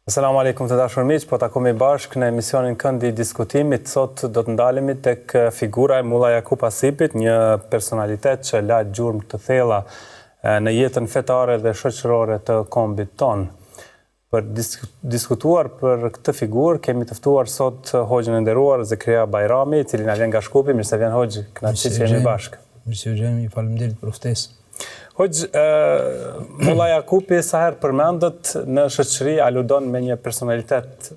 Asalamu alaikum të dashur miq, po takohemi bashkë në emisionin Këndi i Diskutimit. Sot do të ndalemi tek figura e Mulla Jakub Hasipit, një personalitet që la gjurmë të thella në jetën fetare dhe shoqërore të kombit ton. Për diskutuar për këtë figurë kemi të ftuar sot hoxhën e nderuar Zekria Bajrami, i cili na vjen nga Shkupi. Mirë se vjen hoxh, kënaqësi që jemi bashkë. Mirë se jemi, faleminderit për ftesën. Hoxh, Mulla Jakupi sa herë përmendet në shoqëri aludon me një personalitet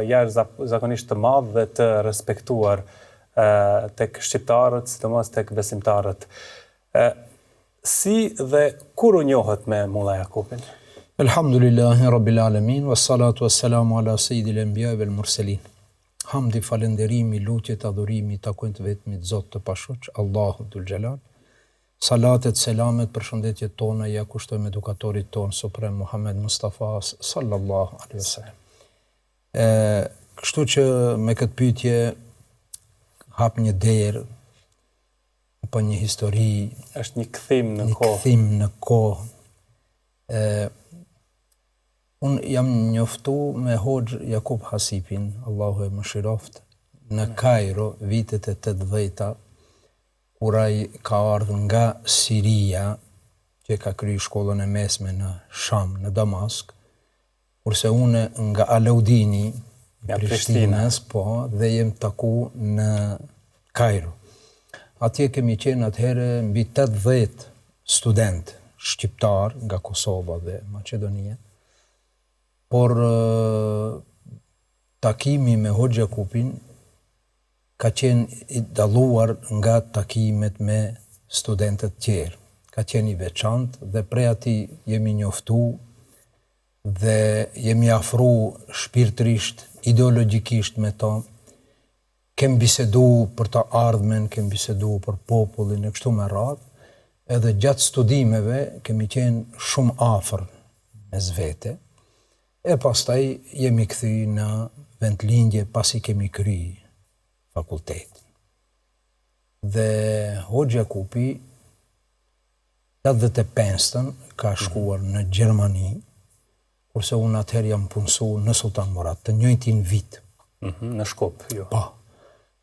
jashtëzakonisht të madh dhe të respektuar tek shqiptarët, sidomos tek besimtarët. Si dhe kur u njohët me Mulla Jakupin? Elhamdulillahi Rabbil Alamin, wassalatu wassalamu ala sayyidil anbiya wal mursalin. Hamdi, falenderimi, lutjet, adhurimi takojnë të vetmit Zot të pashoq, Allahu Dhul Jalal. Salatet, selamet, përshëndetjet tona ja kushtojmë edukatorit tonë Suprem Muhammed Mustafa sallallahu alaihi wasallam. Kështu që me këtë pyetje hap një derë apo një histori, është një kthim në kohë. Një kthim në kohë. Unë jam njoftu me Hoxh Jakub Hasipin, Allahu e mëshiroft, në Kairo vitet e 80-ta, kur ai ka ardhur nga Siria, që ka kryer shkollën e mesme në Sham, në Damask, kurse unë nga Alaudini, Prishtinës, po, dhe jem taku në Kairo. Atje kemi qenë atëherë mbi 80 student shqiptar nga Kosova dhe Maqedonia, por takimi me Hoxh Jakupin ka qenë i dalluar nga takimet me studentët tjerë. Ka qenë i veçantë dhe prej ati jemi njoftu dhe jemi afru shpirtërisht, ideologjikisht me to. Kem bisedu për të ardhmen, kem bisedu për popullin e kështu me radhë, edhe gjatë studimeve kemi qenë shumë afër mes vete, e pastaj jemi kthy në vendlindje pasi kemi kryer fakultet. Dhe Hoxh Jakupi 85-ën ka shkuar në Gjermani, kurse unë atëherë jam punësu në Sultan Murat, të njëjtin vit. Në Shkup, jo. Po.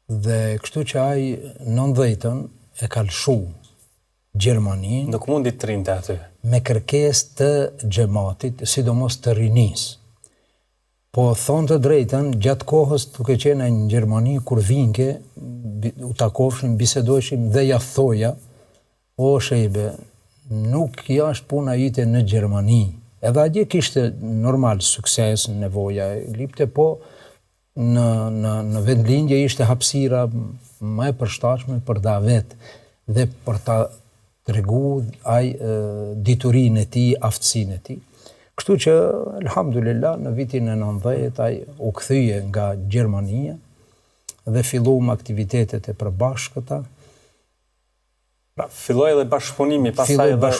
Dhe kështu që ai 90-ën e ka lshu Gjermani. Nuk mundi të rinte aty. Me kërkesë të xhamatit, sidomos të rinisë. Po thonë të drejtën, gjatë kohës duke qenë në Gjermani, kur vinke, u takofshim, bisedojshim dhe ja thoja, o shejbe, nuk jashtë puna ite në Gjermani. Edhe atje kishte normal sukses, nevoja, lipte, po në vendlindje ishte hapësira më e përshtatshme për davet dhe për ta tregu ai diturinë e tij, aftësinë e tij. Kështu që, alhamdulillah, në vitin e 90 ai u kthye nga Gjermania dhe filluam aktivitetet e përbashkëta. Pra, filloi edhe bashkëpunimi, pastaj edhe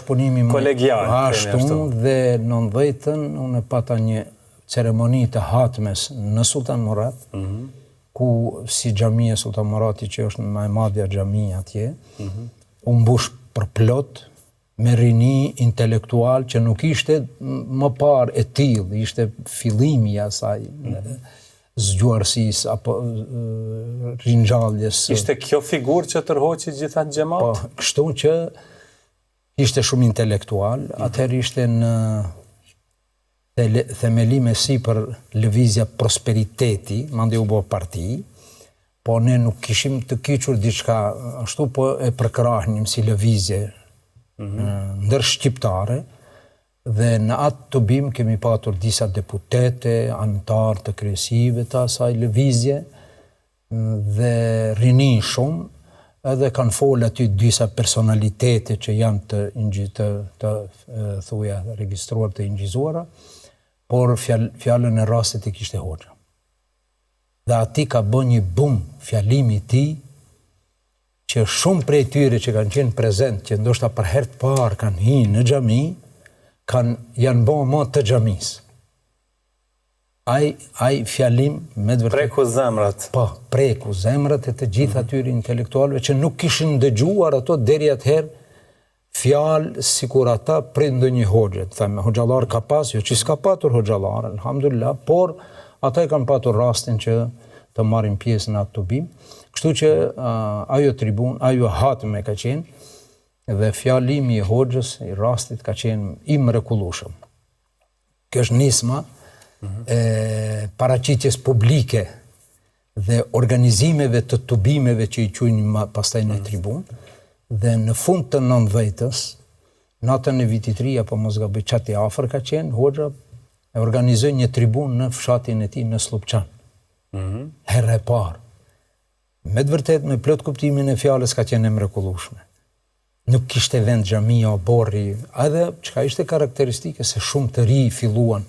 kolegial. Ashtu dhe 90-ën unë pata një ceremoni të hatmes në Sultan Murat, ku si xhamia Sultan Murati, që është më e madhja xhamia atje, u mbush për plot me rini intelektual që nuk ishte më parë e tillë, ishte fillimi i asaj zgjuarsisë apo ringjalljes. Ishte kjo figurë që tërhoqi gjitha xhamat? Po, kështu që ishte shumë intelektual, atëherë ishte në themelime si për lëvizja prosperiteti, mande u bë parti, po ne nuk kishim të kyçur diçka ashtu, po e përkrahnim si lëvizje ndër shqiptare, dhe në atë të bim kemi patur disa deputete, anëtar të kryesive të asaj lëvizje, dhe rini shumë, edhe kanë folë aty disa personalitete që janë të thuja regjistruar të ingjizuara, por fjallën e rastit i kishte Hoxha. Dhe ati ka bë një bum fjallimi i tij, që shumë prej tyre që kanë qenë prezent, që ndoshta për herë të parë kanë hyrë në xhami, janë bërë më të xhamisë. Ai fjalim me të vërtetë preku zemrat. Po, preku zemrat e të gjithë atyre intelektualëve që nuk kishin dëgjuar ato deri atëherë fjalë sikur ata prej ndonjë hoxhe, thëmë, hoxhallar ka pas, jo që s'ka patur hoxhallar, alhamdulillah, por ata e kanë patur rastin që të marrin pjesë në atë tubim. Kështu që ajo tribun, ajo hatme ka qenë, dhe fjalimi i hoxhës i rastit ka qenë i mrekullueshëm. Kjo është nisma e paraqitjes publike dhe organizimeve të tubimeve që i quajnë pastaj në tribun, dhe në fund të 90-s, natën e vitit ri, apo mos gaboj çati afër ka qenë, hoxha e organizoi një tribun në fshatin e tij në Slupçan. Herë e parë. Me të vërtet, me plot kuptimin e fjalës ka qenë e mrekullueshme. Nuk kishte vend xhamia o borri, edhe çka ishte karakteristike se shumë të ri filluan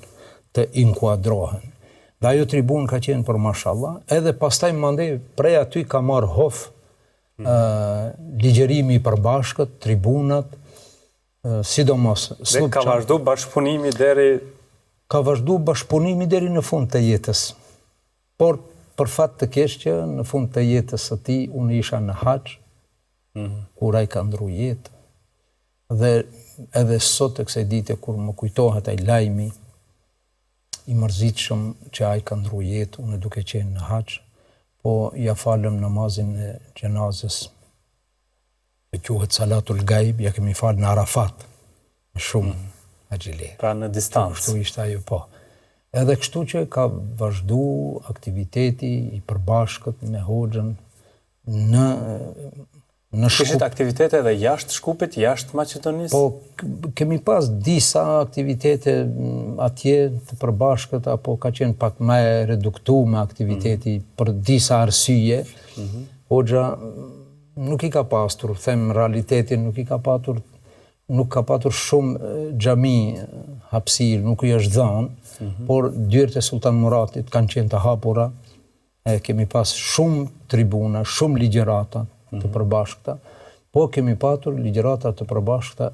të inkuadrohen. Dhe ajo tribun ka qenë për mashallah, edhe pastaj mandej prej aty ka marrë hof ligjerimi i përbashkët, tribunat, sidomos Slupçan. Dhe ka vazhdu bashkëpunimi deri... Ka vazhdu bashkëpunimi deri në fund të jetës. Por për fat të keq që në fund të jetës së tij unë isha në haxh, kur ai ka ndru jetë. Dhe edhe sot të kësaj dite kur më kujtohet ai lajmi i mërzitshëm që ai ka ndru jetë, unë duke qenë në haxh, po ja falëm namazin e gjenazës. E quhet Salatul Gaib, ja kemi falë në Arafat, me shumë axhile. Pra në distancë. Kështu ishte ajo, po. Edhe kështu që ka vazhdu aktiviteti i përbashkët me hoxhën në Shkup. Kishit aktivitete edhe jashtë Shkupit, jashtë Maqedonisë? Po, kemi pas disa aktivitete atje të përbashkët, apo ka qenë pak më e reduktuar aktiviteti për disa arsye. Hoxha nuk i ka pasur, them realitetin, nuk ka patur shumë xhami hapësirë, nuk i është dhënë, por dyert e Sultan Muratit kanë qenë të hapura, kemi pas shumë tribuna, shumë ligjërata të përbashkëta, po kemi patur ligjërata të përbashkëta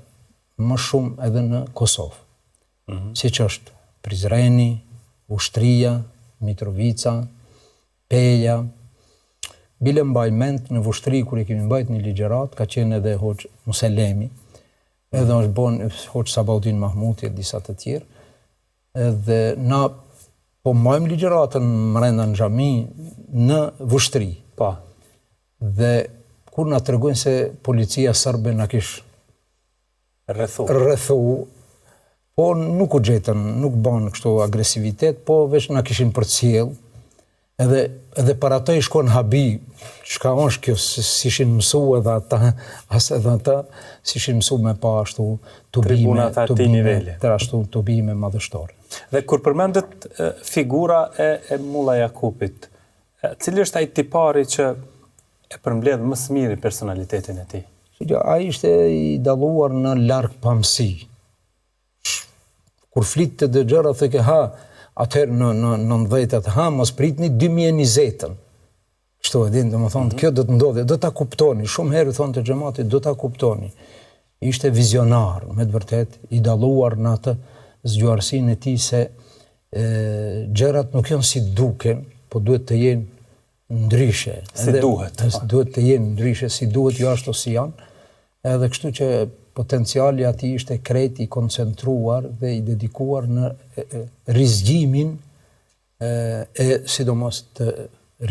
më shumë edhe në Kosovë. Siç është Prizreni, Ushtria, Mitrovica, Peja. Bile mbaj mend në Ushtri kur i kemi mbajt një ligjërat, ka qenë edhe Hoxh Muselemi, edhe është bon Hoxh Sabaudin Mahmuti e disa të tjerë, edhe na po mbajmë ligjëratën brenda në xhami në Ushtri. Po. Dhe kur na tregojnë se policia serbe na kish rrethu, po nuk u gjetën, nuk ban kështu agresivitet, po veç na kishin përcjell, edhe para ato i shkon habi, çka është kjo, si ishin mësuar edhe ata, as edhe ata si ishin mësuar me pa ashtu tubime madhështore. Dhe kur përmendet figura e Mulla Jakupit, cili është ai tipari që e përmbledh më së miri personalitetin e tij? Ai ishte i dalluar në larg pamësi. Kur flit të dëgjëra thekë atëherë në 90-at, mos pritni 2020-ën. Kështu e din, domethënë kjo do të ndodhi, do ta kuptoni. Shumë herë thonë te xhamati, do ta kuptoni. Ishte vizionar, me të vërtet, i dalluar në atë zgjuarsinë e tij se gjërat nuk janë si duken, po duhet të jenë ndryshe. Si duhet. Duhet të jenë ndryshe, si duhet, jo ashtu si janë. Edhe kështu që potenciali atij ishte krejt i koncentruar dhe i dedikuar në rizgjimin e sidomos të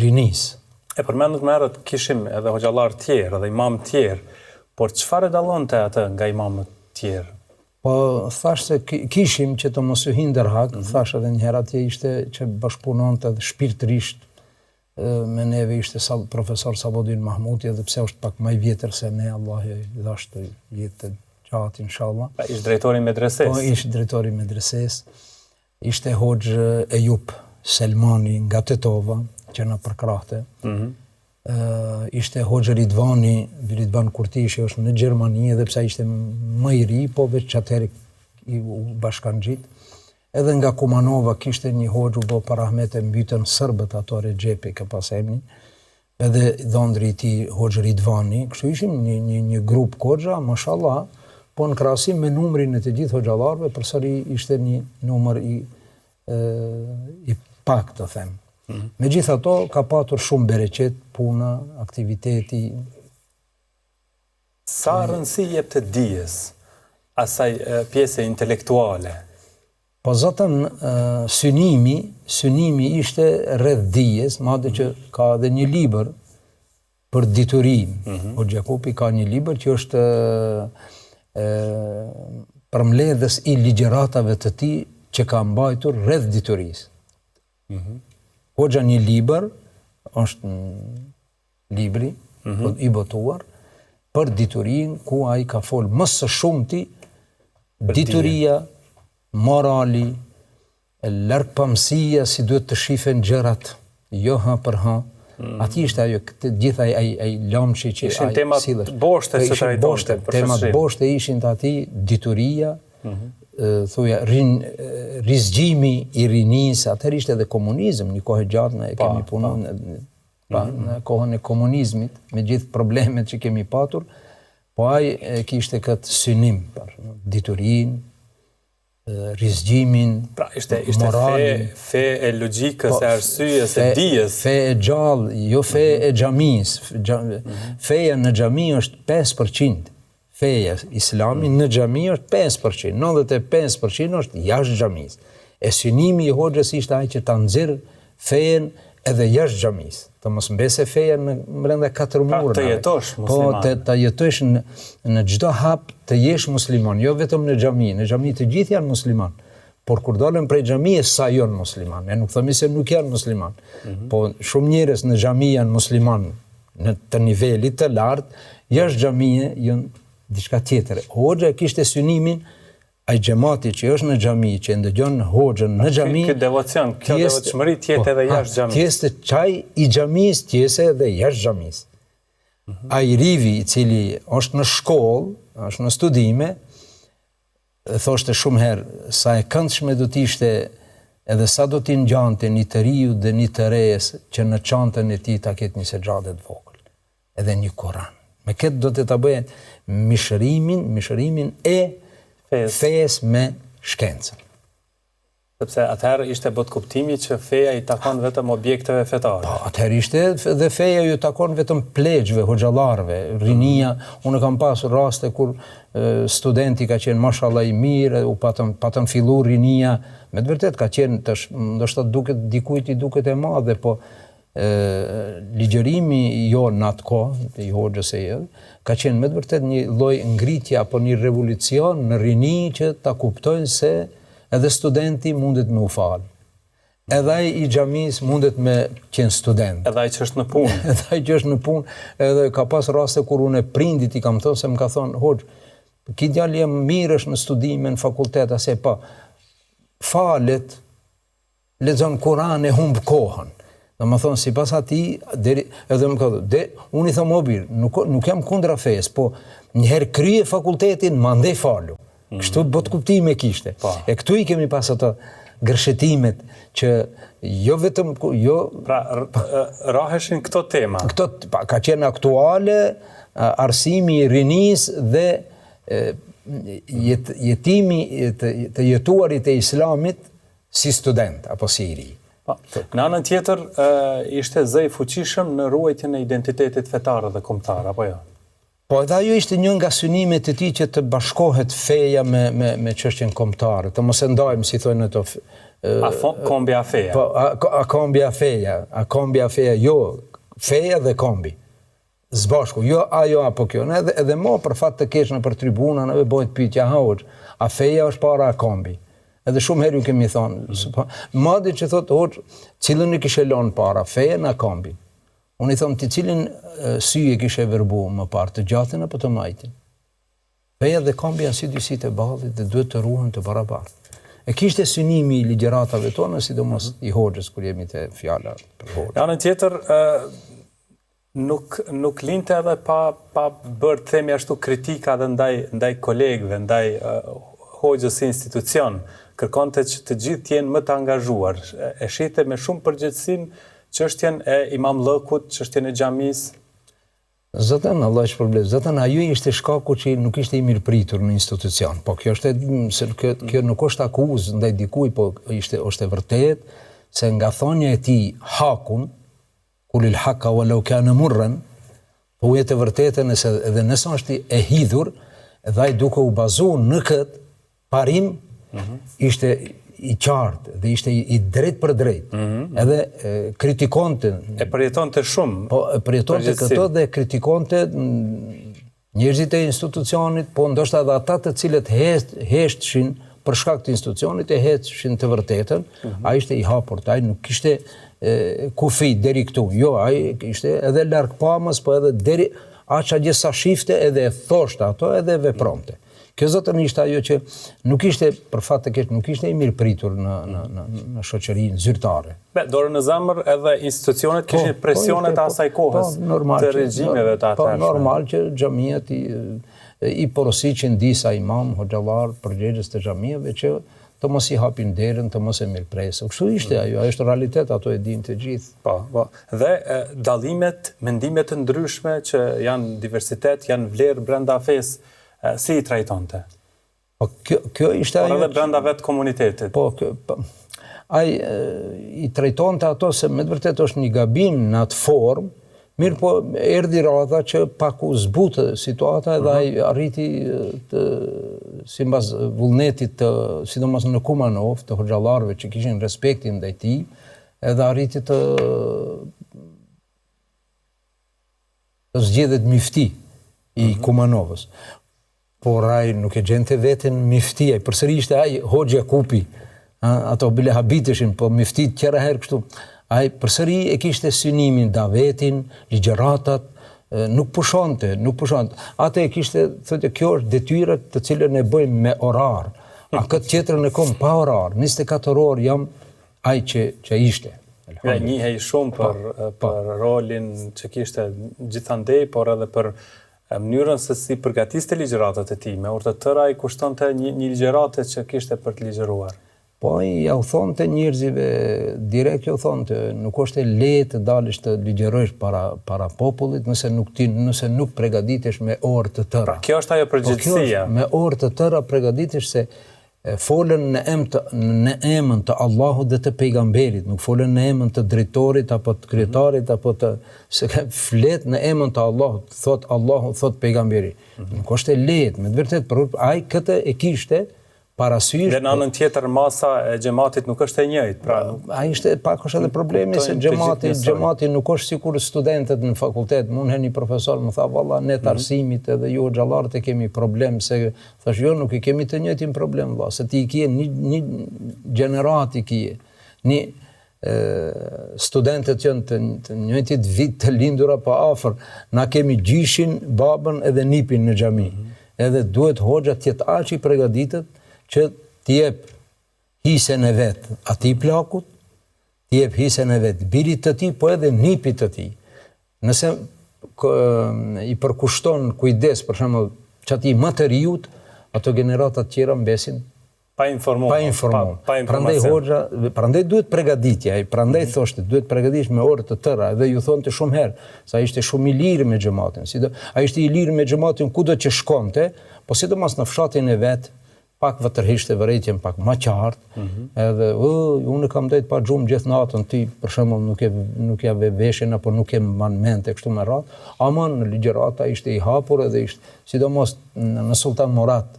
rinisë. E përmendet më herët kishim edhe hoxhallar tjerë, edhe imam tjerë, por çfarë dallonte atë nga imamët tjerë? Po thash se kishim që të mos u hinderhak, thash edhe një herë atje ishte që bashkëpunonte edhe shpirtërisht me neve ishte profesor Sabaudin Mahmuti, edhe pse është pak më i vjetër se ne, Allah i dashtë jetë gjatë, inshallah. Ishte drejtori i medreses. Po, ishte drejtori i medreses. Ishte Hoxh Ejup Selmani nga Tetova, që na përkrahte. Ishte Hoxh Ridvan Kurtishi, është në Gjermani, edhe pse ishte më i ri, po veç atëherë i bashkangjit. Edhe nga Kumanova kishte një hoxh u bë parahmet e mbytën sërbët ato Rexhepi ka pas emrin. Edhe dhëndri i tij Hoxh Ridvani, kështu ishim një grup hoxha, mashallah, po në krahasim me numrin e të gjithë hoxhallarëve, përsëri ishte një numër i pak, të them. Megjithato ka patur shumë bereqet, puna, aktiviteti. Sa rëndësi jep të dijes, asaj pjese intelektuale? Po zotën, synimi ishte rreth dijes, madje që ka edhe një libër për diturim. O Gjakupi ka një libër që është përmbledhës i ligjëratave të tij që ka mbajtur rreth diturisë. Hoxha një libër, është libri i botuar për diturin, ku ai ka folë më së shumti dituria, morali, largpamësia, si duhet të shifen gjërat, jo ha për ha. Ati ishte ajo, gjitha ai lamshi që ishin temat boshte që trajtonte. Temat boshte ishin të ati, dituria, thuja, rizgjimi i rinisë, atëherë ishte edhe komunizm, një kohë gjatë ne kemi punu në kohën e komunizmit, me gjithë problemet që kemi patur, po ai kishte këtë synim për diturin, rizgjimin, moralin. Fe e logjikës, e arsyes, e dijes. Fe e gjallë, jo fe e xhamis. Feja në xhami është 5%. Feja islami në xhami është 5%. 95% është jashtë xhamis. E synimi i hoxhës ishte ai që ta nxjerrë fejen edhe jashtë xhamis. Të mos mbese feja brenda 4 murë. Të jetosh musliman. Po, të jetosh në çdo hap të jesh musliman, jo vetëm në xhami. Në xhami të gjithë janë musliman. Por kur dalën prej xhamisë sa janë musliman. Ne nuk themi se nuk janë musliman. Po shumë njerëz në xhami janë musliman në të nivelit të lartë, jashtë xhamie janë diçka tjetër. Hoxha kishte synimin ai xhamati që është në xhami, që ndëgjon hoxhën në xhami. Ky devocion, kjo devotshmëri tjetë edhe jashtë xhamis. Tjesë çaj i xhamis, tjesë edhe jashtë xhamis. Ai rivi i cili është në shkollë, është në studime, thoshte shumë herë sa e këndshme do të ishte edhe sa do t'i ngjante një të riu dhe një të rejes që në çantën e tij ta ketë një sexhade të vogël, edhe një Kur'an. Me këtë do të ta bëjë mishërimin e fesë me shkencën. Sepse atëherë ishte botë kuptimi që feja i takon vetëm objekteve fetare. Po, atëherë ishte dhe feja ju takon vetëm plegjve, hoxhallarëve, rinia. Unë kam pasur raste kur studenti ka qenë mashallah i mirë, u patën fillu rinia, me të vërtet ka qenë, ndoshta dikujt i duket e madhe, po ligjërimi jo në atë kohë, i hoxhës e jelë, ka qenë me të vërtet një lloj ngritje apo një revolucion në rini që ta kuptojnë se edhe studenti mundet me u falë. Edhe ai i xhamis mundet me qenë student. Edhe ai që është në punë. Edhe ai që është në punë, edhe ka pas raste kur unë prindit i kam thënë se më ka thonë, hoxh, ki djalë jam mirësh në studime në fakultet, ase pa, falet, lexon Kur'an e humb kohën. Dhe më thonë, si pas ati, edhe më ka dhe, unë i thëmë obir, nuk jam kundra fesë, po njëherë krye fakultetin, ma ndej falu. Kështu botë kuptime kishte. E këtu i kemi pas ato gërshetimet që jo vetëm... Pra, raheshin këto tema. Ka qenë aktuale, arsimi i rinis dhe jetimi të jetuarit e islamit si student, apo si i ri. Në anën tjetër, ishte zë i fuqishëm në ruajtjen e identitetit fetar dhe kombëtar, apo jo? Po, edhe ajo ishte një nga synimet e tij që të bashkohet feja me çështjen kombëtare, të mos e ndajmë, si thonë ato. Kombja feja. Po, a kombja feja, jo, feja dhe kombi. Zbashku, jo ajo apo kjo. Edhe mo për fat të keq në për tribuna, ne bëhet pyetja, a feja është para a kombi? Edhe shumë herë ju kemi thonë, madje që thotë hoxh, cilën e kishe lënë para, fejen a kombin? Unë i thonë, ti cilin sy e kishe vërbu më parë, të gjatin apo të majtin? Feja dhe kombi janë si dy sytë e ballit dhe duhet të ruhen të barabartë. E kishte synimi i ligjëratave tona, sidomos i hoxhës kur jemi te fjala për hoxhën. Në anën tjetër, nuk linte edhe pa bërë, themi ashtu, kritika dhe ndaj kolegëve, ndaj hoxhës si institucion, kërkonte që të gjithë jenë më të angazhuar. E shihte me shumë përgjegjësim çështjen e imamllëkut, çështjen e xhamisë. Zotën, Allah është problem. Zotën, ajo ishte shkaku që nuk ishte i mirëpritur në institucion. Po kjo nuk është akuzë ndaj dikujt, po është e vërtet se nga thonja e tij Hakun, kulil haqqa walau kana murran, Po uje të vërtetën edhe nëse është e hidhur, edhe ai duke u bazuar në këtë parim, ishte i qartë dhe ishte i drejt për drejt. Edhe kritikonte. E përjetonte shumë. Po, përjetonte këto dhe kritikonte njerëzit e institucionit, po ndoshta edhe ata të cilët heshtin për shkak të institucionit e heshtin të vërtetën, ai ishte i hapur, ai nuk kishte kufi deri këtu. Jo, ai ishte edhe larg pamës, po edhe deri aq gjë sa shifte edhe e thoshte ato edhe vepronte. Kjo zotën ishte ajo që nuk ishte, për fat të keq, nuk ishte i mirë pritur në shoqërinë zyrtare. Dorë në zemër edhe institucionet kishin presionet asaj kohës të regjimeve të atërshme. Po, normal që xhamiat i porosiqin disa imam, hoxhallar, përgjegjës të xhamive që të mos i hapin derën, të mos e mirëpresin. Kështu ishte ajo është realitet, ato e dinë të gjithë. Po. Dhe dallimet, mendimet të ndryshme që janë diversitet, janë vlerë brenda fesë, si i trajtonte? Po, kjo ishte ajo... Por edhe brenda vetë komunitetit. Po, ai i trajtonte ato se me të vërtet është një gabim në atë formë, mirë po erdhi rradha që pak u zbutë situata edhe ai arriti sipas vullnetit të, sidomos në Kumanov, të hoxhallarëve që kishin respektin ndaj tij, edhe arriti të zgjedhet mifti i Kumanovës. Por ai nuk e gjente veten mifti, ai përsëri ishte ai Hoxha Kupi, ato bile habiteshin, po miftit qëra herë kështu. Ai përsëri e kishte synimin davetin, ligjëratat, nuk pushonte. Atë e kishte, thotë, kjo është detyra të cilën e bëjmë me orar. A këtë tjetrën e kom pa orar, 24 orë jam ai që ishte. Njihej shumë për rolin që kishte gjithandej, por edhe për mënyrën se si përgatiste ligjëratat e tij, me orë të tëra i kushtonte një ligjërate që kishte për të ligjëruar. Po ja u thonte njerëzive, direkt u thonte, nuk është e lehtë të dalësh të ligjërosh para popullit nëse nuk përgatitesh me orë të tëra. Pra, kjo është ajo përgjithësia. Me orë të tëra përgatitesh se folën në emën të Allahut dhe të pejgamberit, nuk folën në emën të drejtorit apo të kryetarit apo se flet në emën të Allahut, thot Allahu, thot pejgamberi. Nuk është e lehtë, me të vërtetë, por ai këtë e kishte parasysh. Dhe në anën tjetër masa e xhamatit nuk është e njëjtë, pra ai ishte pak është edhe problemi se xhamati nuk është sikur studentët në fakultet. Unë një profesor më tha valla ne të arsimit edhe ju xhallarët e kemi problem se thash jo nuk i kemi të njëjtin problem valla, se ti ke një gjenerat i ke. Një studentët janë të njëjtit vit të lindura pa afër. Na kemi gjyshin, babën edhe nipin në xhami. Edhe duhet hoxha të jetë aq i përgatitur që t'jep hisen e vetë ati plakut, t'jep hisen e vetë birit të ti, po edhe nipit të ti. Nëse i përkushton kujdes, për shembull, që ati më të riut, ato generatat tjera mbesin pa informuar. Prandaj hoxha, prandaj duhet përgatitja, prandaj thoshte duhet përgatitesh me orë të tëra, edhe ju thonte shumë herë, sa ishte shumë i lirë me xhamatin. Ai ishte i lirë me xhamatin kudo që shkonte, po sidomos në fshatin e vet, pak vëtërhishte vërejtjen pak më qartë, edhe unë kam dhejt pa gjumë gjithë natën, ti për shembull nuk ja ve veshin apo nuk e mban mend e kështu me radhë, ama në ligjërata ishte i hapur edhe ishte, sidomos në Sultan Murat,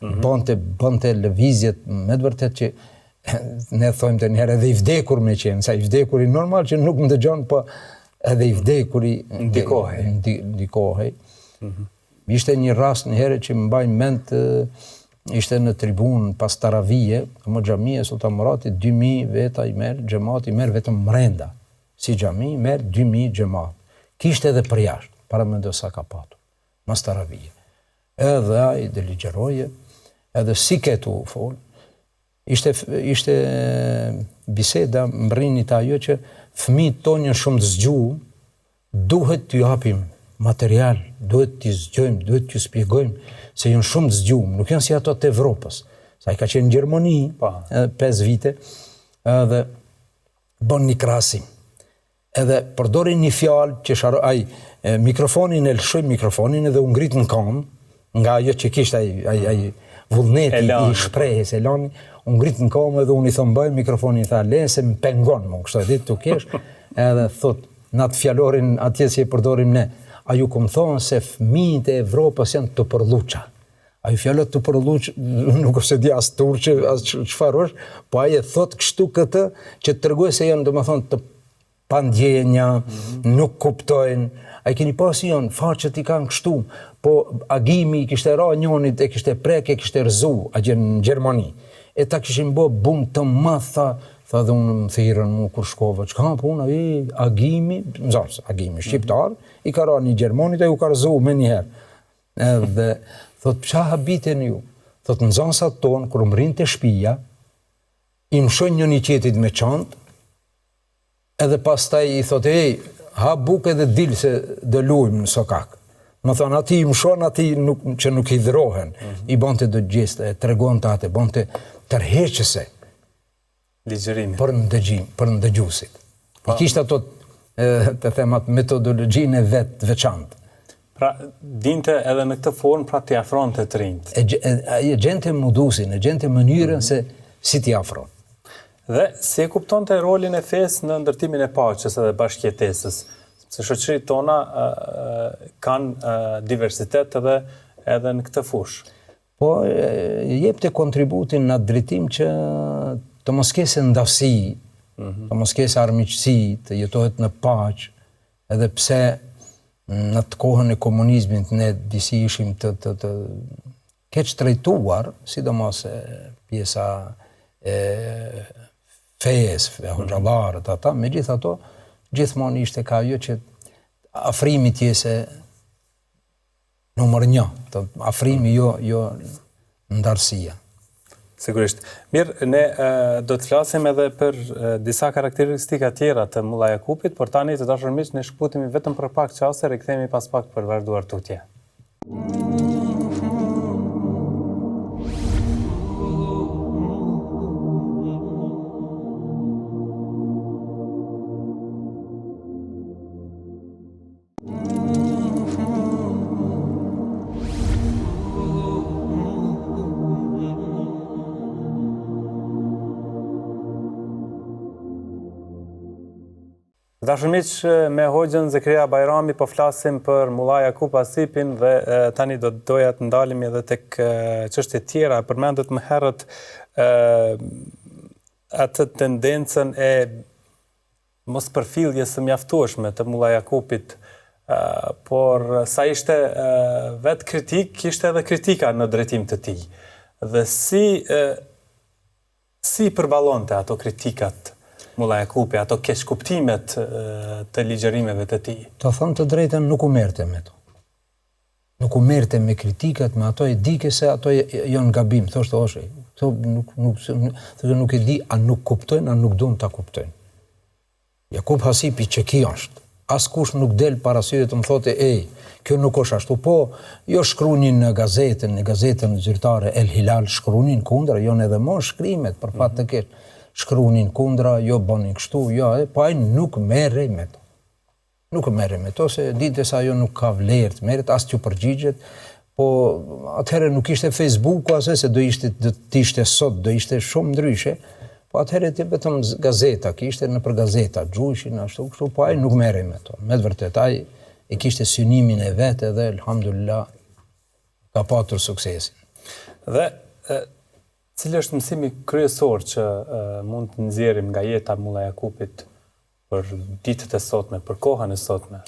bënte lëvizjet me të vërtet që ne thojmë të njëherë edhe i vdekur me qenë, sa i vdekuri normal që nuk më dëgjon, po edhe i vdekuri ndikohej. Ishte një rast njëherë që më mbaj mend ishte në tribun pas Taravije, më xhamia Sultan Murati, 2000 veta i merë, xhamati i merë vetëm mrenda. Si xhami i merë 2000 xhamat. Kishte edhe për jashtë, para mendoj sa ka patur, mas Taravije. Edhe ai dhe ligjëroje, edhe si ketu fol, ishte biseda mbrinit ajo që fëmijët tonë janë shumë të zgjuar, duhet t'ju japim material, duhet t'i zgjojmë, duhet t'ju shpjegojmë se janë shumë të zgjuar, nuk janë si ato të Evropës. Sa ai ka qenë në Gjermani 5 vite, edhe bën një krahasim. Edhe përdori një fjalë që ai mikrofonin e lëshoi mikrofonin edhe u ngrit në këmbë, nga ajo që kishte ai vullneti i shprehjes Elani, u ngrit në këmbë edhe unë i them bëj mikrofonin, tha le se më pengon më kështu ditë tu kesh, edhe thot në atë fjalorin atje si e përdorim ne. a ju kom thonë se fëmijët e Evropës janë të përluqa. A ju fjallët të përluq, nuk ose di as turqe, as qëfar është, po aje thot kështu këtë që të tërgoj se janë, do më thonë, të pandjenja, nuk kuptojnë. A i keni pasi janë, faqët i kanë kështu, po agimi i kishte ra njonit, e kishte prek, e kishte rëzu, a gjenë në Gjermani. E ta kishin bo bum të madh, tha dhe unë më thirën mu kur shkova, që ka puna, agimi, mëzarës, agimi shqiptar, i ka ra një Gjermanit e ju ka rëzu me njëherë. Edhe, thot, qa habiten ju? Thot, në zansat tonë, kër më rinë të shpija, i më shojnë një qetit me qantë, edhe pas taj i thot, ha buk edhe dilë se dhe lujmë në sokak. Më thonë, ati i më shonë, ati që nuk i dhrohen, i bante do gjeste, të regon të atë, bante tërheqëse. Ligjërimi. Për ndëgjim, për ndëgjusit. I kishtë ato të themat metodologjinë e vetë veçantë. Pra, dinte edhe në këtë formë, pra t'i afron të rinjt. E gjente modusin, e gjente mënyrën se si t'i afron. Dhe si e kupton të rolin e fesë në ndërtimin e paqes edhe bashkëjetesës? Se shoqëritë tona kanë diversitet edhe në këtë fushë. Po, jep të kontributin në atë drejtim që të mos kese ndavsi, të mos kese armiqësi, të jetohet në paqë, edhe pse në të kohën e komunizmit ne disi ishim të keq trajtuar, sidomos pjesa e fejes, hoxhallarët ata, me gjithë ato, gjithmonë ishte ka ajo që afrimi t'jese numër 1, afrimi jo ndarësia. Sigurisht. Mirë, ne do të flasim edhe për disa karakteristika tjera të Mulla Jakupit, por tani të dashur miq, ne shkputemi vetëm për pak çaste, rikthehemi pas pak për vazhduar tutje. Dashur miq, me Hoxhën Zekria Bajrami po flasim për Mulla Jakup Asipin dhe tani do doja të ndalemi edhe tek çështje tjera. Përmendët më herët atë tendencën e mospërfilljes së mjaftueshme të Mulla Jakupit, por sa ishte vetë kritik, kishte edhe kritika në drejtim të tij. Dhe si përballonte ato kritikat Mulla Jakupi, ato keqkuptimet të ligjërimeve të tij? Të thonë të drejtën, nuk u merte me to. Nuk u merte me kritikat, me ato e dike se ato janë gabim. Thoshte oshe, nuk e di, a nuk kuptojnë, a nuk duan ta kuptojnë. Jakup Asipi që ki është, askush nuk del parasyre të më thote, kjo nuk është ashtu, po jo shkrunin në gazetën zyrtare El Hilal, shkrunin kundra, jo edhe mo shkrimet për fat të keq. Shkrunin kundra, jo bonin kështu, po ai nuk merrej me to. Nuk merrej me to, se dinte se ajo nuk ka vlerë të merret, as t'ju përgjigjet, po atëherë nuk ishte Facebooku, asë se do ishte sot, do ishte shumë ndryshe, po atëherë ti vetëm gazeta, kishte në për gazeta, gjujshin, ashtu kështu, po ai nuk merrej me to. Me të vërtet, ai e kishte synimin e vetë dhe, elhamdulillah, ka patur suksesin. Dhe cili është mësimi kryesor që mund të nxjerrim nga jeta Mulla Jakupit për ditët e sotme, për kohën e sotme?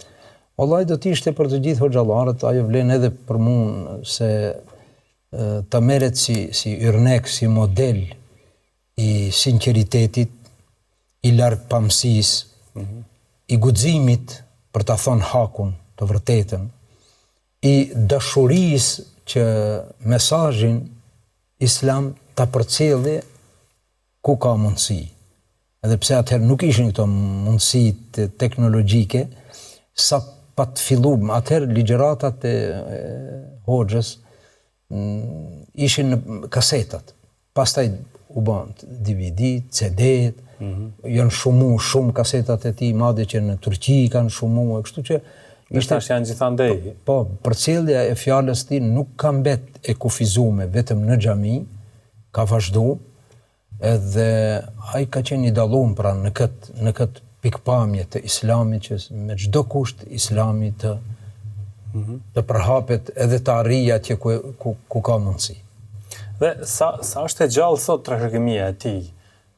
Wallahi do të ishte për të gjithë hoxhallarët, ajo vlen edhe për mua se ta merret si yrnek, si model i sinqeritetit, i largpamësisë, i guximit për ta thënë hakun, të vërtetën, i dashurisë që mesazhin islam ta përcjellë ku ka mundësi. Edhe pse atëherë nuk ishin këto mundësi teknologjike, sa pa të filluam, atëherë ligjëratat e Hoxhës ishin në kasetat. Pastaj u bën DVD, CD, janë shumë kasetat e tij, madje që në Turqi kanë shumë, kështu që tash janë gjithandej. Po, përcjellja e fjalës tij nuk ka mbet e kufizuar vetëm në xhami, ka vazhdu, edhe ai ka qenë i dalluar pra në këtë pikpamje të islamit që me çdo kusht islami të të përhapet edhe të arrijë atje ku ka mundësi. Dhe sa është e gjallë sot trashëgimia e tij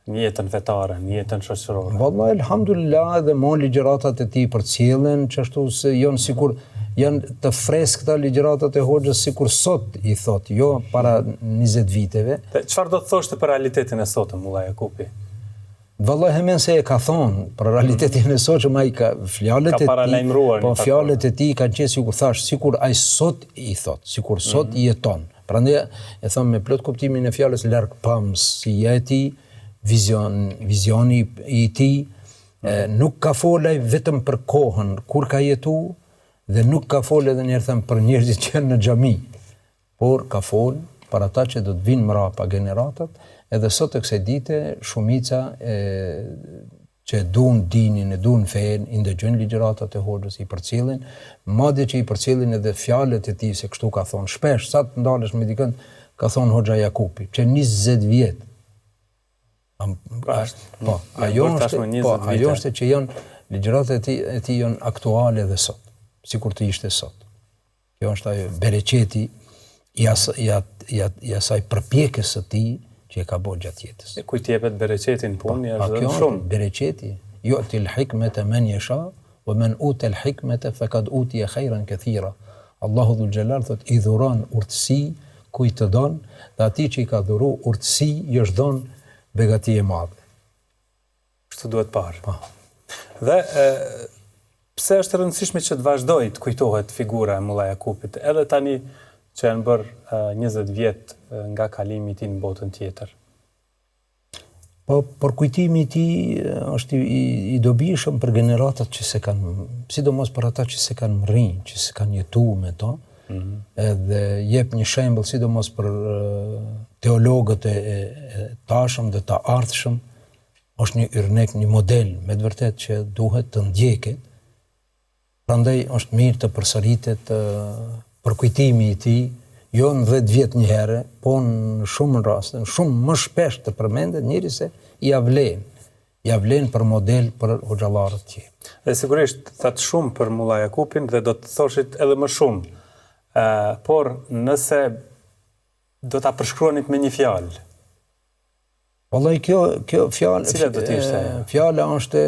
në jetën fetare, në jetën shoqërore? Vallahi alhamdulillah, edhe mo ligjëratat e tij përcjellen, çashtu se janë të freskëta ligjëratat e Hoxhës sikur sot i thot, jo para 20 viteve. Dhe çfarë do të thoshte për realitetin e sotëm Mulla Jakupi? Vallahi hemen se e ka thonë për realitetin e sotëm, ai ka fjalët e tij, po fjalët e tij kanë qenë sikur thash, sikur ai sot i thot, sikur sot i jeton. Prandaj e them me plot kuptimin e fjalës larg pamësieti, vizioni i tij, nuk ka folaj vetëm për kohën kur ka jetu, dhe nuk ka folë edhe njerë thëmë për njerëzit që janë në xhami, por ka folë për ata që do të vinë mrapa generatat, edhe sot e kësaj dite shumica që duan dinin, e duan fen, i ndëgjojnë ligjëratat e Hoxhës, i përcjellin, madje që i përcjellin edhe fjalët e tij, se kështu ka thonë shpesh, sa të ndalesh me dikën, ka thonë Hoxha Jakupi, që 20 vjet. Ajo është që janë ligjëratat e tij janë aktuale edhe sot, sikur të ishte sot. Kjo është ajo bereqeti i asaj përpjekjes së tij që e ka bërë gjatë jetës. Kujt jepet bereqetin punë është shumë. shumë. Bereqeti, yu'ti al-hikmata man yasha wa man uta al-hikmata faqad utiya khayran kathira. Allahu dhul jalal thot i dhuron urtësi kujt të don, dhe atij që i ka dhuru urtësi i është dhënë begati e madhe. Kështu duhet parë. Dhe pse është rëndësishme që të vazhdoj të kujtohet figura e Mulla Jakupit, edhe tani që janë bërë 20 vjet nga kalimi i tij në botën tjetër? Po, për kujtimi i tij është i dobishëm për generatat që se kanë, sidomos për ata që se kanë rrinë, që se kanë jetuar me to, edhe jep një shembull sidomos për teologët e tashëm dhe të ardhshëm, është një yrnek, një model me të vërtet që duhet të ndjeket. Prandaj është mirë të përsëritet për kujtimi i tij, jo në 10 vjet një herë, po në shumë raste, shumë më shpesh të përmendet njëri se ja vlen për model për hoxhallarët tjerë. Dhe sigurisht thatë shumë për Mulla Jakupin dhe do të thoshit edhe më shumë, por nëse do ta përshkruanit me një fjalë. Vallai kjo fjalë, cila do të ishte? Fjala është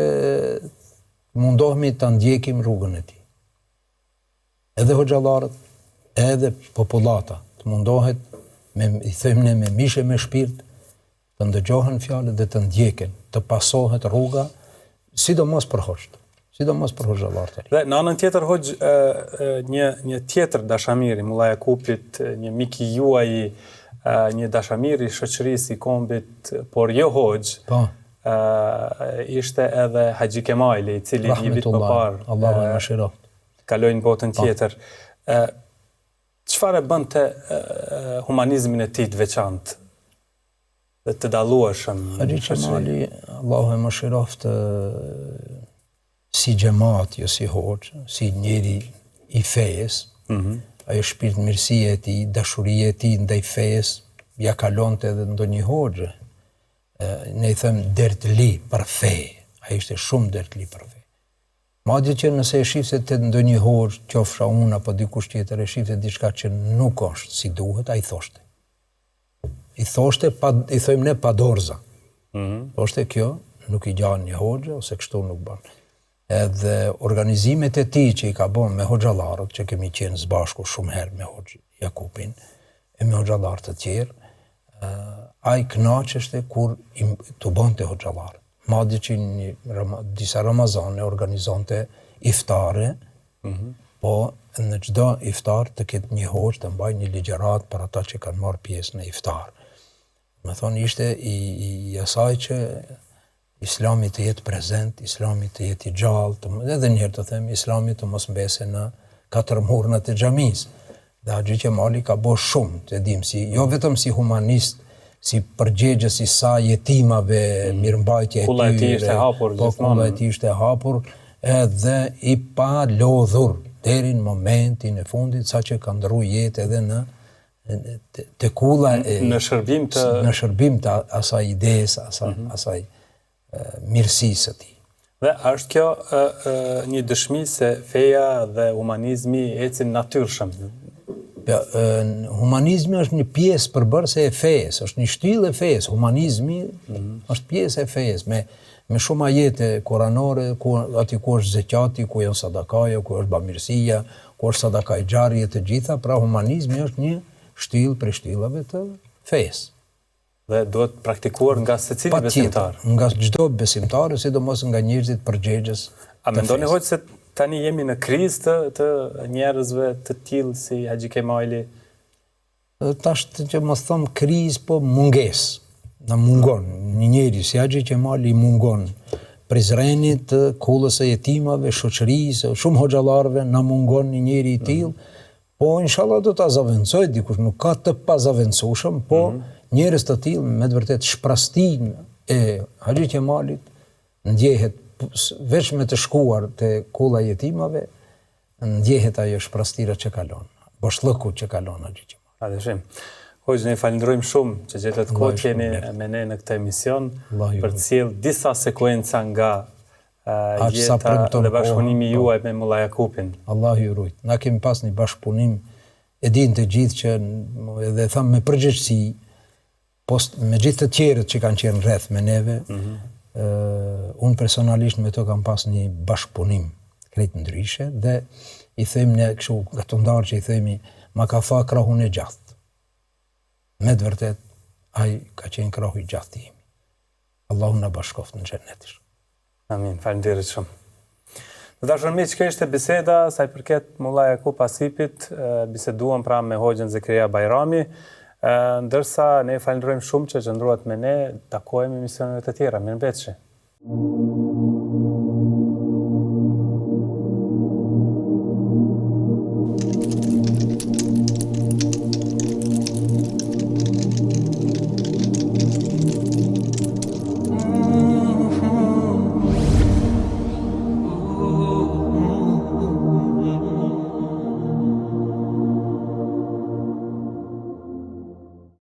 mundohemi të ndjekim rrugën e tij. Edhe hoxhallarët, edhe popullata, të mundohet, i thëjmë ne me mishe me shpirt, të ndëgjohen fjalët dhe të ndjeken, të pasohet rruga, sidomos për hoxhët, sidomos për hoxhallarët. Dhe në anën tjetër hoxh, një tjetër dashamir i Mulla Jakupit, një mik i juaj, një dashamir i shoqërisë i kombit, por jo hoxh, ishte edhe Haxhi Kemali, i cili një vit më parë Allahu e mëshiroft, kaloi në botën tjetër. Çfarë bënte humanizmin e tij të veçantë dhe të dallueshëm? Haxhi Kemali, Allahu e mëshiroft, si xhamat, jo si hoxh, si njeri i fejes, ajo shpirt mirësie e tij, dashuria e tij ndaj fejes, ja kalonte edhe ndonjë hoxh. Ne i them dertli për fe, ai ishte shumë dertli për fe. Madje që nëse e shifte të ndonjë hoxh, qofsha unë apo dikush tjetër, e shifte diçka që nuk është si duhet, ai thoshte. I thojmë ne pa dorza. Thoshte kjo nuk i gjan një hoxh ose kështu nuk bën. Edhe organizimet e tij që i ka bën me hoxhallarët, që kemi qenë së bashku shumë herë me Hoxh Jakupin e me hoxhallarë të tjerë, ai kënaqeshte kur të bënte hoxhallarë. Madje që disa Ramazane organizonte iftare, po në çdo iftar të ketë një hoxh të mbajë një ligjërat për ata që kanë marrë pjesë në iftar. Me thonë ishte i asaj që Islami të jetë prezent, Islami të jetë i gjallë, edhe njëherë të them Islami të mos mbese në 4 murnat e xhamisë. Dhe Haxhi Kemali ka bërë shumë, të dim, jo vetëm si humanist, si përgjegjës i sa jetimave, mirëmbajtje e tyre, kulla e tij ishte hapur gjithmonë. Kulla e tij ishte hapur, edhe i pa lodhur deri në momentin e fundit, saqë ka ndrru jetë edhe në te kulla në shërbim të asaj idesë, asaj mirësisë së tij. Dhe është kjo një dëshmi se feja dhe humanizmi ecin natyrshëm. Humanizmi është një pjesë përbërëse e fejes, është një shtyllë e fejes. Humanizmi është pjesë e fejes, me shumë ajete kuranore, ati ku është zeqati, ku janë sadakaja, ku është bamirësia, ku është sadakaj gjarje të gjitha, pra humanizmi është një shtyllë për shtyllave të fejes. Dhe duhet praktikuar nga secili besimtar. Nga çdo besimtar, sidomos nga njerëzit përgjegjës. A mendoni hoqë se tani jemi në krizë të njerëzve të tillë si Haxhi Kemali? Tash që mos thom krizë, po mungesë. Na mungon. Një njeri si Haxhi Kemali mungon Prizrenit, kullës e jetimave, shoqërisë, shumë hoxhallarëve, na mungon një njeri i tillë. Po inshallah do ta zaventojë dikush, nuk ka të pazavencueshëm, po njerëz të tillë me të vërtet shprastin e Haxhi Kemalit ndjehet veç me të shkuar te kulla e jetimave, ndjehet ajo shprastira që kalon, boshllëku që kalon Haxhi Kemali. Padyshim. Hoxhë, ne falenderojmë shumë që gjetët kohë keni me ne në këtë emision për të sjellë disa sekuenca nga jeta dhe bashkëpunimi juaj me Mulla Jakupin. Allahu ju rujt. Na kemi pas një bashkëpunim, e dinë të gjithë që edhe tham me përgjegjësi, me gjithë të tjerët që kanë qenë rreth me neve, unë personalisht me to kam pas një bashkëpunim krejt ndryshe dhe i themi ne kështu gatundarë që i themi ma ka tha krahun e gjatë. Me të vërtet, ai ka qenë krahu i gjatë imi. Allahu na bashkoft në xhenetish. Amin, faleminderit shumë. Në dashur miq, kjo ishte biseda sa i përket Mulla Jakup Asipit, biseduam pra me Hoxhën Zekeria Bajrami, ndërsa ne falenderojmë shumë që qëndruat me ne, takohemi emisioneve të tjera. Mirëmbëjtje.